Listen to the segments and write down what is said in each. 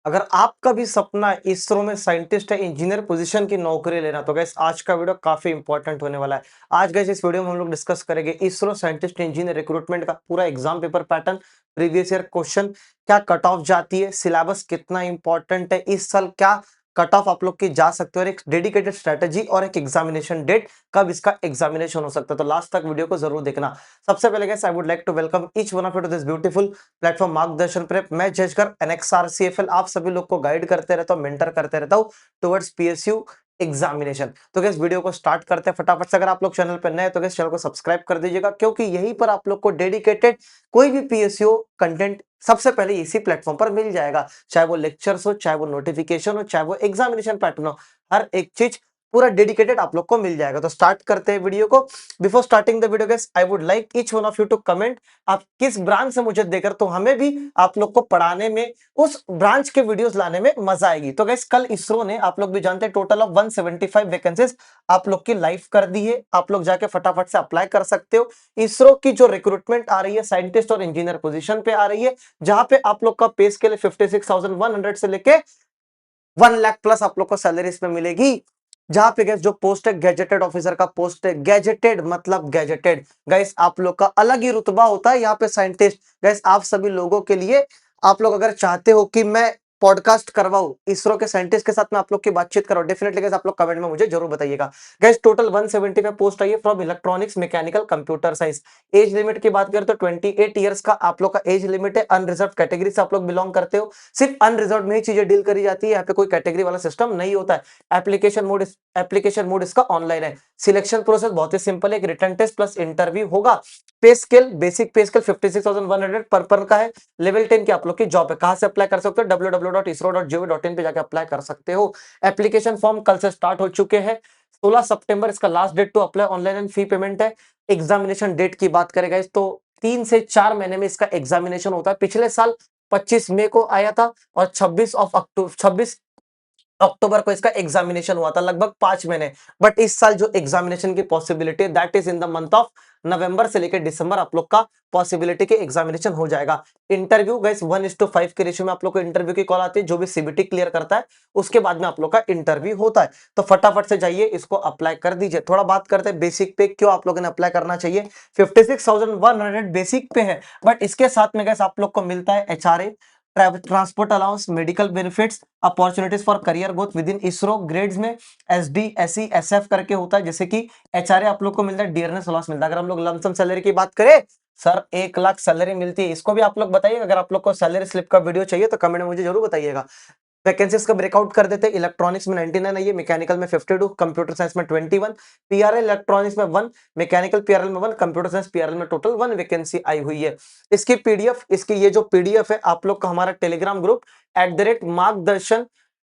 अगर आपका भी सपना इसरो में साइंटिस्ट या इंजीनियर पोजीशन की नौकरी लेना तो गाइस आज का वीडियो काफी इंपॉर्टेंट होने वाला है। आज गाइस इस वीडियो में हम लोग डिस्कस करेंगे इसरो साइंटिस्ट इंजीनियर रिक्रूटमेंट का पूरा exam paper pattern, previous year question, क्या कट ऑफ जाती है, सिलेबस कितना इंपॉर्टेंट है, इस साल क्या कट ऑफ आप लोग की जा सकते हो, और एक डेडिकेटेड स्ट्रेटेजी और एक एग्जामिनेशन डेट कब इसका एग्जामिनेशन हो सकता है। तो लास्ट तक वीडियो को जरूर देखना। सबसे पहले guys I would like to welcome each one of you to this beautiful platform Margdarshan prep. मैं जजकर एनएक्सआर सीएफएल आप सभी लोग को गाइड करते रहता हूं, मेंटर करते रहता हूं टुवर्ड्स पीएसयू एग्जामिनेशन। तो गाइस वीडियो को स्टार्ट करते हैं फटाफट से। अगर आप लोग चैनल पर नए तो गाइस चैनल को सब्सक्राइब कर दीजिएगा, क्योंकि यहीं पर आप लोग को डेडिकेटेड कोई भी पीएसयू कंटेंट सबसे पहले इसी प्लेटफॉर्म पर मिल जाएगा। चाहे वो लेक्चर्स हो, चाहे वो नोटिफिकेशन हो, चाहे वो एग्जामिनेशन पैटर्न हो, हर एक चीज पूरा डेडिकेटेड आप लोग को मिल जाएगा। तो स्टार्ट करते हैं वीडियो को। Before starting the video guys I would like each one of you to comment आप किस ब्रांच से मुझे देकर, तो हमें भी आप लोग को पढ़ाने में, उस ब्रांच के वीडियोस लाने में मजा आएगी। तो गाइस कल इसरो ने, आप लोग भी जानते हैं, टोटल ऑफ 175 वैकेंसीज आप लोग की लाइव कर दी है। आप लोग जाके फटाफट से अप्लाई कर सकते हो। इसरो की जो रिक्रूटमेंट आ रही है साइंटिस्ट और इंजीनियर पोजीशन पे आ रही है, जहां पे आप लोग का पे स्केल 56,100 से लेके 1 लाख प्लस आप लोग को सैलरी इसमें मिलेगी। जहां पे गैस जो पोस्ट है गैजेटेड ऑफिसर का पोस्ट है, गैजेटेड मतलब गैजेटेड गाइस, आप लोग का अलग ही रुतबा होता है यहाँ पे साइंटिस्ट। गाइस आप सभी लोगों के लिए, आप लोग अगर चाहते हो कि मैं पॉडकास्ट करवाऊं इसरो के साइंटिस्ट के साथ, मैं आप लोग की बातचीत कराऊं, डेफिनेटली गाइस आप लोग कमेंट में मुझे जरूर बताइएगा। गाइस टोटल 175 पोस्ट आई है from electronics, mechanical, computer science. Age limit की बात करें तो 28 ईयर्स का आप लोग का एज लिमिट है। अनरिजर्व कैटेगरी से आप लोग बिलोंग करते हो, सिर्फ अनरिजर्व में ही चीजें डील करी जाती है। यहाँ पे कोई कैटेगरी वाला सिस्टम नहीं होता है। एप्लीकेशन मोड इसका ऑनलाइन है। सिलेक्शन प्रोसेस बहुत ही सिंपल है, एक रिटन टेस्ट प्लस इंटरव्यू होगा। पे स्केल, बेसिक पे स्केल 56,100 पर का है। लेवल 10 की आप लोग की जॉब है। कहां से अप्लाई कर सकते हो? www.isro.gov.in पे जाकर अप्लाई कर सकते हो। एप्लीकेशन फॉर्म कल से स्टार्ट हो चुके हैं। 16 सितंबर इसका last date to apply online and fee payment है। एग्जामिनेशन डेट की बात करेगा इस तो 3 से 4 महीने में इसका एग्जामिनेशन होता है। पिछले साल 25 मई को आया था और 26 अक्टूबर को इसका एग्जामिनेशन हुआ था, लगभग 5 महीने। बट इस साल जो एग्जामिनेशन की पॉसिबिलिटी है that is in the month of November से लेकर दिसंबर आप लोग का पॉसिबिलिटी के एग्जामिनेशन हो जाएगा। इंटरव्यू गाइस 1:5 के रेशियो में आप लोग को इंटरव्यू की कॉल आती है। जो भी सीबीटी क्लियर करता है उसके बाद में आप लोग का इंटरव्यू होता है। तो फटाफट से जाइए, इसको अप्लाई कर दीजिए। थोड़ा बात करते हैं बेसिक पे, क्यों आप लोगों ने अप्लाई करना चाहिए। 56,100 बेसिक पे है, बट इसके साथ में गाइस आप लोग को मिलता है HRA, transport allowance, medical benefits, opportunities for career growth with in ISRO. Grades में एसडी, एससी, एसएफ करके होता है। जैसे कि एचआरए आप लोग को मिलता है, डियरनेस अलाउंस मिलता है। अगर हम लोग लमसम सैलरी की बात करें, सर 1 लाख सैलरी मिलती है, इसको भी आप लोग बताइए। अगर आप लोग को सैलरी स्लिप का वीडियो चाहिए तो कमेंट में मुझे जरूर बताइएगा। वैकेंसीज का ब्रेकआउट कर देते हैं। इलेक्ट्रॉनिक्स में 99 है, मैकेनिकल में 52, कंप्यूटर साइंस में 21, पीआरएल इलेक्ट्रॉनिक्स में 1, मैकेनिकल पीआरएल में 1, कंप्यूटर साइंस पीआरएल में टोटल 1 वैकेंसी आई हुई है। इसकी पीडीएफ, इसकी ये जो पीडीएफ है आप लोग का हमारा टेलीग्राम ग्रुप @मार्गदर्शन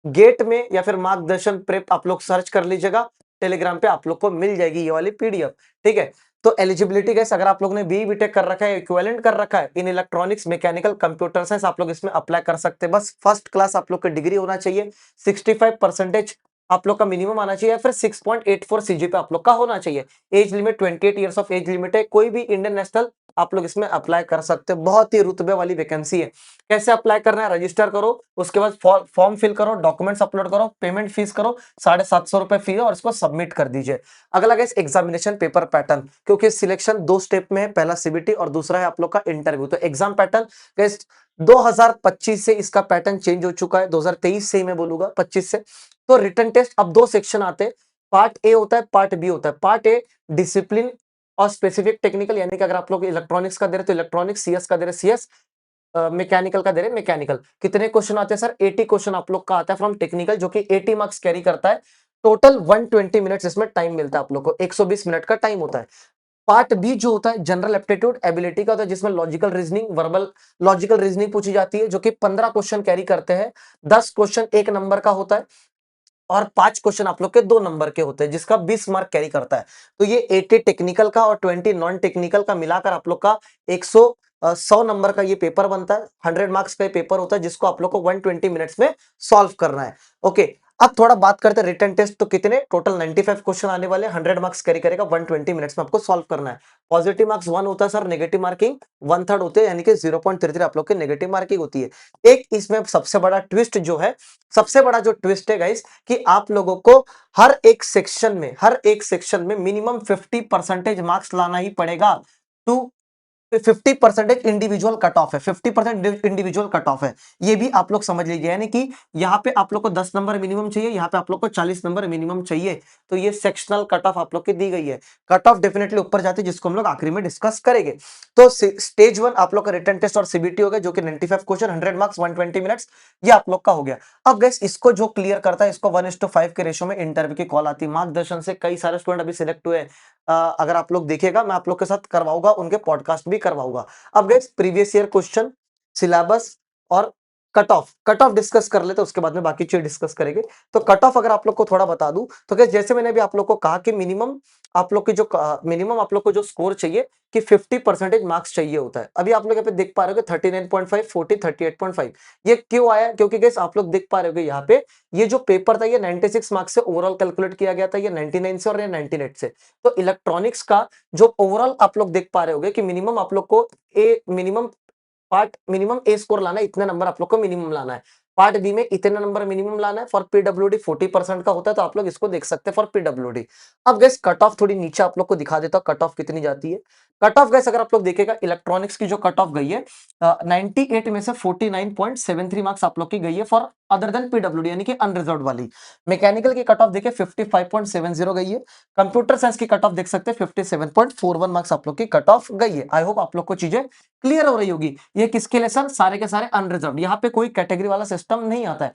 गेट में या फिर मार्गदर्शन प्रेप आप लोग सर्च कर लीजिएगा, टेलीग्राम पे आप लोग को मिल जाएगी ये वाली पीडीएफ। ठीक है। तो एलिजिबिलिटी गाइस, अगर आप लोग ने बी बीटेक कर रखा है, इक्विवेलेंट कर रखा है in electronics, mechanical, computer science, आप लोग इसमें अप्लाई कर सकते हैं। बस फर्स्ट क्लास आप लोग का डिग्री होना चाहिए, 65% आप लोग का मिनिमम आना चाहिए, या फिर 6.84 सीजीपीए आप लोग का होना चाहिए। Age limit 28 years of age limit है। कोई भी इंडियन नेशनल आप लोग इसमें अप्लाई कर सकते हो। बहुत ही रुतबे वाली वैकेंसी है। कैसे अप्लाई करना है? रजिस्टर करो, उसके बाद फॉर्म फिल करो, डॉक्यूमेंट्स अपलोड करो, पेमेंट फीस करो, 750 रुपए फी है, और इसको सबमिट कर दीजिए। अगला गाइस एग्जामिनेशन पेपर पैटर्न, क्योंकि सिलेक्शन 2 स्टेप में है, पहला सीबीटी और दूसरा है आप लोग का इंटरव्यू। तो एग्जाम पैटर्न गाइस 2025 से इसका पैटर्न चेंज हो चुका है, 2023 से ही मैं बोलूंगा, 25 से। तो रिटन टेस्ट अब 2 सेक्शन आते हैं, पार्ट ए होता है, पार्ट बी होता है। पार्ट ए डिसिप्लिन और स्पेसिफिक टेक्निकल, यानी कि अगर आप लोग इलेक्ट्रॉनिक्स का दे रहे तो इलेक्ट्रॉनिक्स, सीएस का दे रहे सीएस, मैकेनिकल का दे रहे मैकेनिकल। कितने क्वेश्चन आते हैं सर? 80 क्वेश्चन आप लोग का आता है फ्रॉम टेक्निकल, जो कि 80 मार्क्स कैरी करता है। टोटल 120 मिनट्स इसमें टाइम मिलता है आप लोग को, 120 मिनट का टाइम होता है। पार्ट बी जो होता है जनरल एप्टीट्यूड एबिलिटी का होता है, जिसमें logical reasoning, verbal logical reasoning पूछी जाती है, जो कि 15 क्वेश्चन कैरी करते हैं। 10 क्वेश्चन 1 नंबर का होता है और 5 क्वेश्चन आप लोग के 2 नंबर के होते हैं, जिसका 20 मार्क कैरी करता है। तो ये 80 टेक्निकल का और 20 नॉन टेक्निकल का मिलाकर आप लोग का 100 नंबर का ये पेपर बनता है। 100 मार्क्स का ये पेपर होता है, जिसको आप लोग को 120 मिनट्स में सॉल्व करना है। ओके। अब थोड़ा बात करते हैं रिटन टेस्ट, तो कितने टोटल 95 क्वेश्चन आने वाले, 100 मार्क्स कैरी करेगा, 120 मिनट्स में आपको सॉल्व करना है। पॉजिटिव मार्क्स 1 होता है सर, नेगेटिव मार्किंग 1/3 होते हैं, यानी कि 0.33 आप लोग की नेगेटिव मार्किंग होती है। एक इसमें सबसे बड़ा ट्विस्ट जो है, सबसे बड़ा जो ट्विस्ट है गाइस, कि आप लोगों को हर एक सेक्शन में मिनिमम 50% मार्क्स लाना ही पड़ेगा। टू 50% इंडिविजुअल कट ऑफ है, 50% इंडिविजुअल कट ऑफ है, ये भी आप लोग समझ लीजिए। यानी कि यहाँ पे आप लोग को 10 नंबर मिनिमम चाहिए, यहाँ पे आप लोग को 40 नंबर मिनिमम चाहिए। तो ये सेक्शनल कट ऑफ आप लोग की दी गई है। कट ऑफ डेफिनेटली ऊपर जाती है, जिसको हम लोग आखिरी में डिस्कस करेंगे। तो स्टेज 1 आप लोग का रिटन टेस्ट और सीबीटी हो गया, जो कि 95 क्वेश्चन, 100 मार्क्स, 120 मिनट्स, ये आप लोग का हो गया। अब गैस इसको जो क्लियर करता है, इसको 1:5 के रेशो में इंटरव्यू की कॉल आती है। मार्गदर्शन से कई सारे स्टूडेंट अभी सिलेक्ट हुए हैं। अगर आप लोग देखिएगा, मैं आप लोग के साथ करवाऊंगा, उनके पॉडकास्ट भी करवाऊंगा। अब guys previous year question, syllabus और कट ऑफ डिस्कस कर लेते हैं, उसके बाद में बाकी चीज डिस्कस करेंगे। तो कट ऑफ अगर आप लोग को थोड़ा बता दूं, तो गाइस जैसे मैंने भी आप लोग को कहा कि मिनिमम आप लोग को जो स्कोर चाहिए कि 50% मार्क्स चाहिए होता है। अभी आप लोग यहाँ पे देख पा रहे हो 39.5, 40, 38.5। ये क्यों आया? क्योंकि गाइस आप लोग देख पा रहे हो यहाँ पे ये जो पेपर था, ये 96 मार्क्स से ओवरऑल कैलकुलेट किया गया था, ये 99 से और ये 98 से। तो इलेक्ट्रॉनिक्स का जो ओवरऑल आप लोग देख पा रहे होगे कि मिनिमम आप लोग को मिनिमम ए स्कोर लाना है, इतने नंबर आप लोग को मिनिमम लाना है। पार्ट बी में इतने नंबर मिनिमम लाना है। फॉर पीडब्ल्यूडी 40% का होता है, तो आप लोग इसको देख सकते हैं फॉर पीडब्ल्यूडी। अब गैस कट ऑफ थोड़ी नीचे आप लोग को दिखा देता हूं, कट ऑफ कितनी जाती है। कट ऑफ गैस अगर आप लोग देखेगा, इलेक्ट्रॉनिक्स की जो कट ऑफ गई है 98 में से 49.73 मार्क्स आप लोग की गई है फॉर अदर देन पीडब्ल्यूडी, यानी कि अनरिजर्व्ड वाली। मैकेनिकल की कट ऑफ देखिए 55.70 गई है। कंप्यूटर साइंस की कट ऑफ देख सकते हैं 57.41 मार्क्स आप लोग की कट ऑफ गई है। आई होप आप लोग को चीजें क्लियर हो रही होगी। ये किसके लिए सर? सारे के सारे अनरिजर्व्ड, यहाँ पे कोई कैटेगरी वाला सिस्टम नहीं आता है।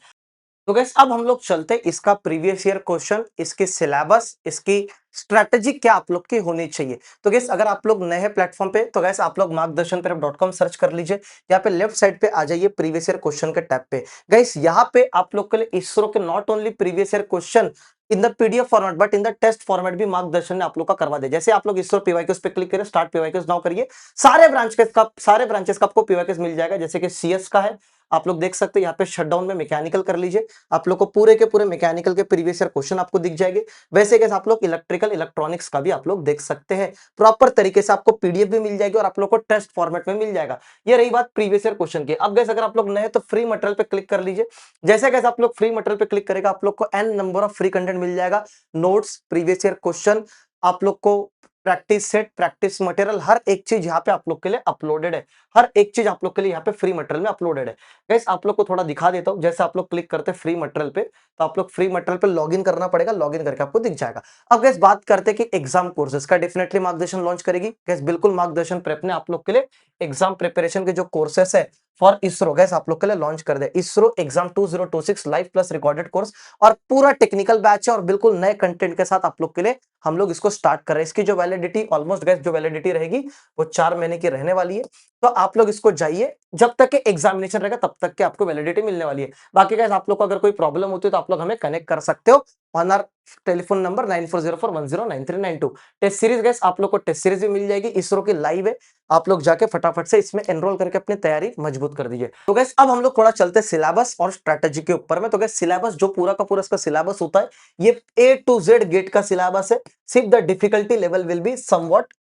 तो गैस अब हम लोग चलते हैं इसका प्रीवियस ईयर क्वेश्चन, इसके सिलेबस, इसकी स्ट्रेटेजी क्या आप लोग की होनी चाहिए। तो गैस अगर आप लोग नए हैं प्लेटफॉर्म पे, तो गैस आप लोग markdarshanprep.com सर्च कर लीजिए। यहाँ पे लेफ्ट साइड पे आ जाइए प्रीवियस ईयर क्वेश्चन के टैब पे। गैस यहाँ पे आप लोग के लिए इसरो के not only previous year question in the PDF format but in the test format भी मार्गदर्शन ने आप लोग का करवा दिया। जैसे आप लोग इसरो पीवाईक्यूज पे क्लिक करें, स्टार्ट पीवाईक्यूज नाउ करिए, सारे ब्रांचेस का आपको पीवाईक्यूज मिल जाएगा। जैसे कि सीएस का है, आप लोग देख सकते हैं यहाँ पे शटडाउन में मैकेनिकल कर लीजिए, आप लोग को पूरे के पूरे मैकेनिकल के प्रीवियस ईयर क्वेश्चन आपको दिख जाएंगे। वैसे कैसे आप लोग इलेक्ट्रिकल इलेक्ट्रॉनिक्स का भी आप लोग देख सकते हैं, प्रॉपर तरीके से आपको पीडीएफ भी मिल जाएगी और आप लोग को टेस्ट फॉर्मेट में मिल जाएगा। ये रही बात प्रीवियस ईयर क्वेश्चन की। अब गैस अगर आप लोग नए तो फ्री मटेरियल पे क्लिक कर लीजिए। जैसे कैसे आप लोग फ्री मटेरियल पे क्लिक करेगा, आप लोग को n number of free content मिल जाएगा, नोट्स, प्रीवियस ईयर क्वेश्चन, आप लोग को प्रैक्टिस सेट, प्रैक्टिस मटेरियल, हर एक चीज यहाँ पे आप लोग के लिए अपलोडेड है। हर एक चीज आप लोग के लिए यहाँ पे फ्री मटेरियल में अपलोडेड है। गाइस आप लोग को थोड़ा दिखा देता हूँ। जैसे आप लोग क्लिक करते हैं फ्री मटेरियल पे, तो आप लोग फ्री मटेरियल पे लॉगिन करना पड़ेगा, लॉगिन करके आपको दिख जाएगा। अब गैस बात करते हैं कि एग्जाम कोर्सेज का डेफिनेटली मार्गदर्शन लॉन्च करेगी। गैस बिल्कुल मार्गदर्शन प्रेप ने आप लोग के लिए एग्जाम प्रिपरेशन के जो कोर्सेस है फॉर इसरो, गैस आप लोग के लिए लॉन्च कर दे। ISRO exam 2026 live plus recorded course, और पूरा टेक्निकल बैच है और बिल्कुल नए कंटेंट के साथ आप लोग के लिए हम लोग इसको स्टार्ट कर रहे हैं। इसकी जो वैलिडिटी ऑलमोस्ट गैस जो वैलिडिटी रहेगी वो 4 महीने की रहने वाली है। तो आप लोग इसको जाइए, जब तक के एग्जामिनेशन रहेगा तब तक के आपको वैलिडिटी मिलने वाली है। बाकी गैस आप लोग को अगर कोई प्रॉब्लम होती है तो आप लोग हमें कनेक्ट कर सकते हो on our telephone number 9404109392। Test series guys आप लोग को टेस्ट सीरीज भी मिल जाएगी, इसरो की लाइव है। आप लोग जाके फटाफट से इसमें एनरोल करके अपनी तैयारी मजबूत कर दीजिए। तो गैस अब हम लोग थोड़ा चलते हैं सिलेबस और स्ट्रेटेजी के ऊपर में। तो गैस सिलेबस जो पूरा का पूरा इसका सिलेबस होता है, ये ए टू जेड गेट का सिलेबस है। सिर्फ the difficulty level will be somewhat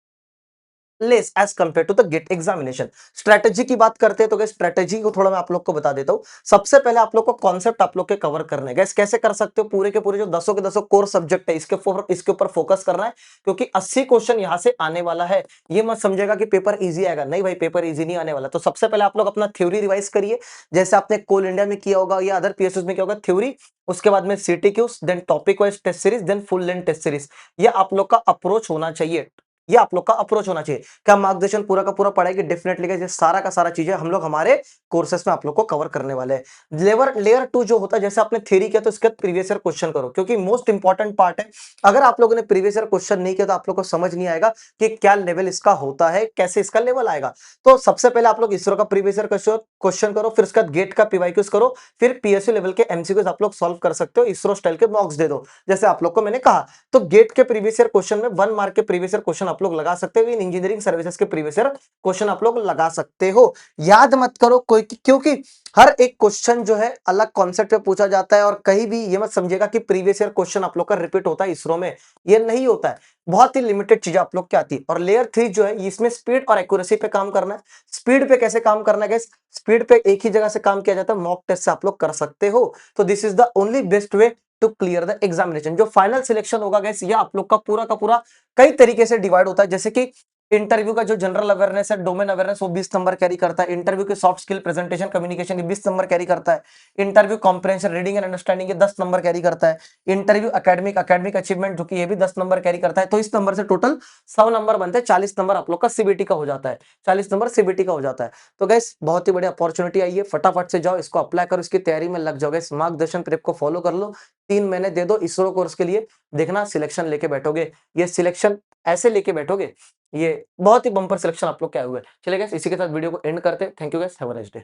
less as compare to the GATE examination. Strategy की बात करते हैं, तो गैस स्ट्रेटेजी को थोड़ा मैं आप लोग को बता देता हूं। सबसे पहले आप लोग को कॉन्सेप्ट आप लोग के कवर करने हैं। गैस कैसे कर सकते हो? पूरे के पूरे जो 10 के 10 कोर सब्जेक्ट है, इसके ऊपर फोकस करना है, क्योंकि 80 क्वेश्चन यहां से आने वाला है। ये मत समझेगा कि पेपर इजी आएगा, नहीं भाई, पेपर इजी नहीं आने वाला। तो सबसे पहले आप लोग अपना थ्योरी रिवाइज करिए, जैसे आपने कोल इंडिया में किया होगा या अदर पीएसयू में किया होगा, थ्योरी, उसके बाद में CTQs, then topic wise test series, then full length test series. ये आप लोग का अप्रोच होना चाहिए, ये आप लोग का अप्रोच होना चाहिए। क्या मार्गदर्शन पूरा का पूरा पढ़ाएगी? डेफिनेटली ये सारा का सारा चीजें हम लोग हमारे कोर्सेस में आप लोग को कवर करने वाले हैं। लेयर 2 जो होता है, जैसे आपने थ्योरी किया तो इसके प्रीवियस ईयर क्वेश्चन करो, क्योंकि मोस्ट इंपॉर्टेंट पार्ट है। अगर आप लोगों ने प्रीवियस ईयर क्वेश्चन नहीं किया तो आप लोग को समझ नहीं आएगा कि क्या लेवल इसका होता है, कैसे इसका लेवल आएगा। तो सबसे पहले आप लोग इसरो का प्रीवियस ईयर क्वेश्चन करो, फिर उसके बाद गेट का पीवाईक्यूज करो, फिर पीएसयू लेवल के एमसीक्यूज आप लोग सॉल्व कर सकते हो। इसरो स्टाइल के मॉक्स दे दो, जैसे आप लोग को मैंने कहा। तो गेट के प्रीवियस ईयर क्वेश्चन में 1 मार्क के प्रीवियस ईयर क्वेश्चन आप लोग लगा सकते हो, इन इंजीनियरिंग सर्विसेज के प्रीवियस ईयर क्वेश्चन आप लोग लगा सकते हो। याद मत करो कोई, क्योंकि हर एक क्वेश्चन जो है अलग कॉन्सेप्ट पे पूछा जाता है, और कहीं भी ये मत समझिएगा कि प्रीवियस ईयर क्वेश्चन आप लोग का रिपीट होता है इसरो में, ये नहीं होता है। बहुत ही लिमिटेड चीजें आप लोग की आती है। और लेयर 3 जो है इसमें स्पीड और एक्यूरेसी पे काम करना है। स्पीड पे कैसे काम करना है गाइस? स्पीड पे एक ही जगह से काम किया जाता है, मॉक टेस्ट से आप लोग कर सकते हो। तो this is the only best way to clear the examination. जो फाइनल सिलेक्शन होगा गाइस, ये आप लोग का पूरा कई तरीके से डिवाइड होता है। जैसे कि इंटरव्यू का जो जनरल अवेयरनेस है, डोमेन अवेयरनेस, वो 20 नंबर कैरी करता है। इंटरव्यू के सॉफ्ट स्किल, प्रेजेंटेशन, कम्युनिकेशन, ये 20 नंबर कैरी करता है। Interview comprehension, reading and understanding, ये 10 नंबर कैरी करता है। इंटरव्यू एकेडमिक अचीवमेंट, जो कि ये भी 10 नंबर कैरी करता है। तो इस नंबर से टोटल 100 नंबर बनते हैं। 40 नंबर आप लोग का सीबीटी का हो जाता है। 40 नंबर सीबीटी का हो जाता है। तो गैस बहुत ही बड़ी अपॉर्चुनिटी आई है, फटाफट से जाओ, इसको अप्लाई करो, इसकी तैयारी में लग जाओ। गैस मार्गदर्शन प्रेप को फॉलो कर लो, 3 महीने दे दो इसरो कोर्स के लिए, देखना सिलेक्शन लेके बैठोगे। ये सिलेक्शन ऐसे लेके बैठोगे, ये बहुत ही बम्पर सिलेक्शन आप लोग क्या हुए। चलिए गाइस, इसी के साथ वीडियो को एंड करते हैं। Thank you guys, have a nice day.